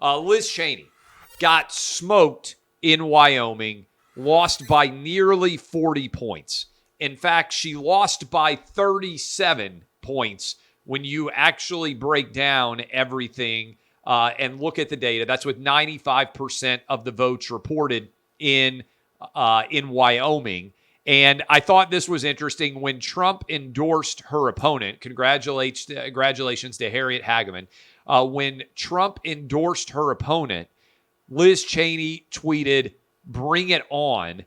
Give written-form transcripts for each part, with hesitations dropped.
Liz Cheney got smoked in Wyoming, lost by nearly 40 points. In fact, she lost by 37 points when you actually break down everything and look at the data. That's with 95% of the votes reported in Wyoming. And I thought this was interesting when Trump endorsed her opponent. Congratulations to Harriet Hageman. When Trump endorsed her opponent, Liz Cheney tweeted, "Bring it on."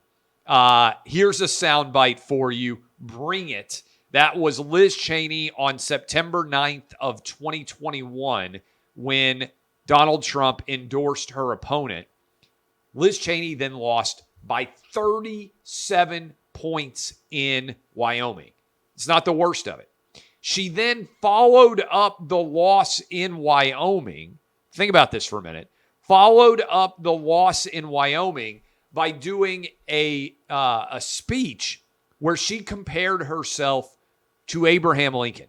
Here's a soundbite for you. Bring it. That was Liz Cheney on September 9th of 2021 when Donald Trump endorsed her opponent. Liz Cheney then lost by 37 points in Wyoming. It's not the worst of it. She then followed up the loss in Wyoming. Think about this for a minute. Followed up the loss in Wyoming by doing a speech where she compared herself to Abraham Lincoln.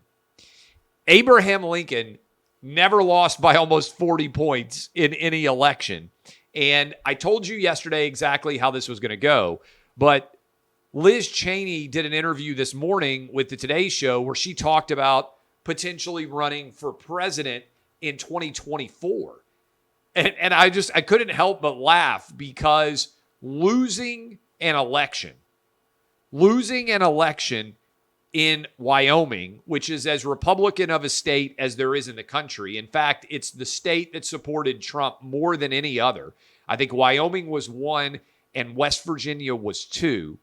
Abraham Lincoln never lost by almost 40 points in any election. And I told you yesterday exactly how this was going to go. But Liz Cheney did an interview this morning with the Today Show where she talked about potentially running for president in 2024. And I couldn't help but laugh because losing an election in Wyoming, which is as Republican of a state as there is in the country. In fact, it's the state that supported Trump more than any other. I think Wyoming was 1 and West Virginia was 2.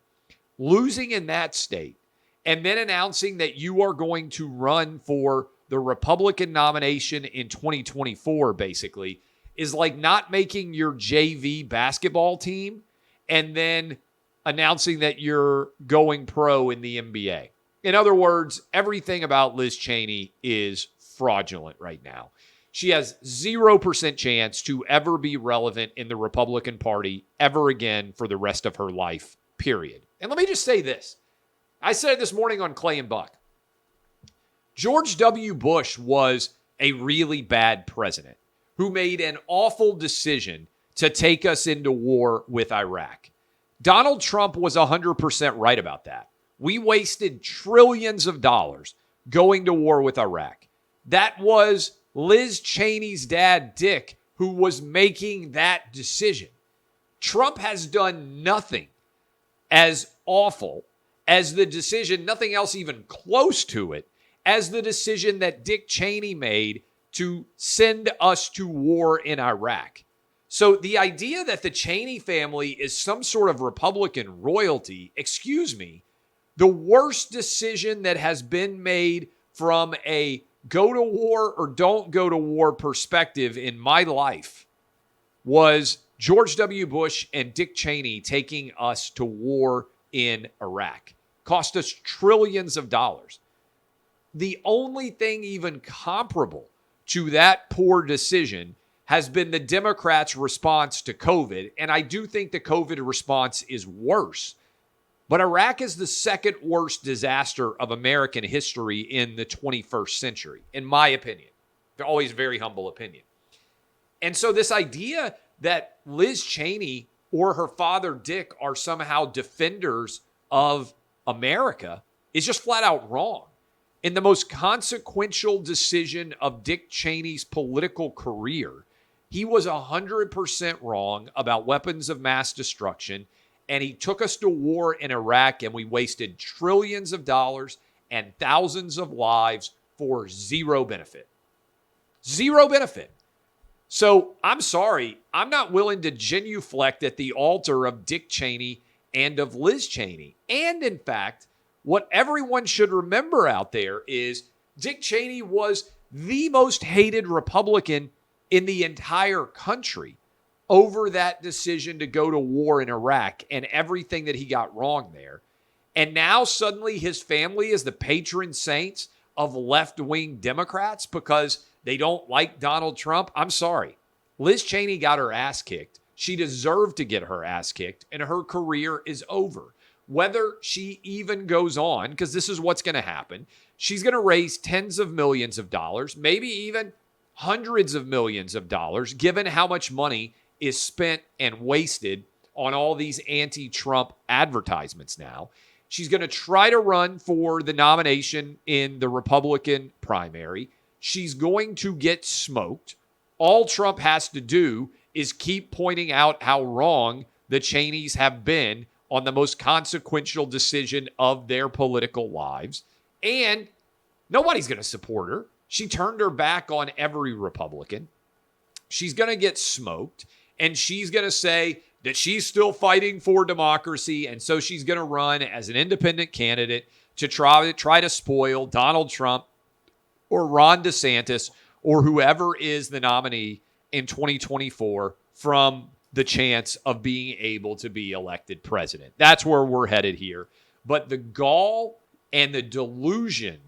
Losing in that state and then announcing that you are going to run for the Republican nomination in 2024, basically, is like not making your JV basketball team and then announcing that you're going pro in the NBA. In other words, everything about Liz Cheney is fraudulent right now. She has 0% chance to ever be relevant in the Republican Party ever again for the rest of her life, period. And let me just say this. I said it this morning on Clay and Buck. George W. Bush was a really bad president who made an awful decision to take us into war with Iraq. Donald Trump was 100% right about that. We wasted trillions of dollars going to war with Iraq. That was Liz Cheney's dad, Dick, who was making that decision. Trump has done nothing as awful as the decision, nothing else even close to it, as the decision that Dick Cheney made to send us to war in Iraq. So the idea that the Cheney family is some sort of Republican royalty, excuse me, the worst decision that has been made from a go to war or don't go to war perspective in my life was George W. Bush and Dick Cheney taking us to war in Iraq. Cost us trillions of dollars. The only thing even comparable to that poor decision has been the Democrats' response to COVID. And I do think the COVID response is worse. But Iraq is the second worst disaster of American history in the 21st century, in my opinion. They're always very humble opinion. And so this idea that Liz Cheney or her father Dick are somehow defenders of America is just flat out wrong. In the most consequential decision of Dick Cheney's political career, he was 100% wrong about weapons of mass destruction, and he took us to war in Iraq, and we wasted trillions of dollars and thousands of lives for zero benefit. Zero benefit. So I'm sorry, I'm not willing to genuflect at the altar of Dick Cheney and of Liz Cheney. And in fact, what everyone should remember out there is Dick Cheney was the most hated Republican in the entire country over that decision to go to war in Iraq and everything that he got wrong there. And now suddenly his family is the patron saints of left-wing Democrats because they don't like Donald Trump. I'm sorry. Liz Cheney got her ass kicked. She deserved to get her ass kicked, and her career is over. Whether she even goes on, because this is what's going to happen, she's going to raise tens of millions of dollars, maybe even hundreds of millions of dollars, given how much money is spent and wasted on all these anti-Trump advertisements now. She's going to try to run for the nomination in the Republican primary. She's going to get smoked. All Trump has to do is keep pointing out how wrong the Cheneys have been on the most consequential decision of their political lives. And nobody's going to support her. She turned her back on every Republican. She's going to get smoked, and she's going to say that she's still fighting for democracy, and so she's going to run as an independent candidate to try to spoil Donald Trump or Ron DeSantis or whoever is the nominee in 2024 from the chance of being able to be elected president. That's where we're headed here. But the gall and the delusion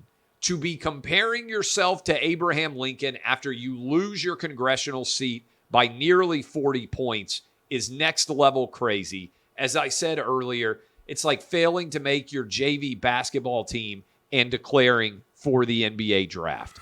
to be comparing yourself to Abraham Lincoln after you lose your congressional seat by nearly 40 points is next level crazy. As I said earlier, it's like failing to make your JV basketball team and declaring for the NBA draft.